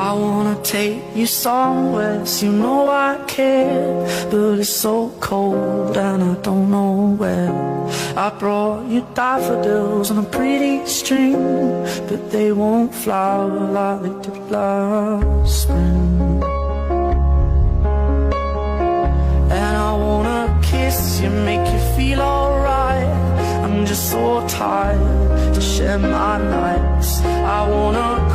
I wanna take you somewhere, so you know I care, but it's so cold and I don't know where. I brought you daffodils on a pretty string, but they won't flower like they did last spring. And I wanna kiss you, make you feel alright. I'm just so tired to share my nights. I wanna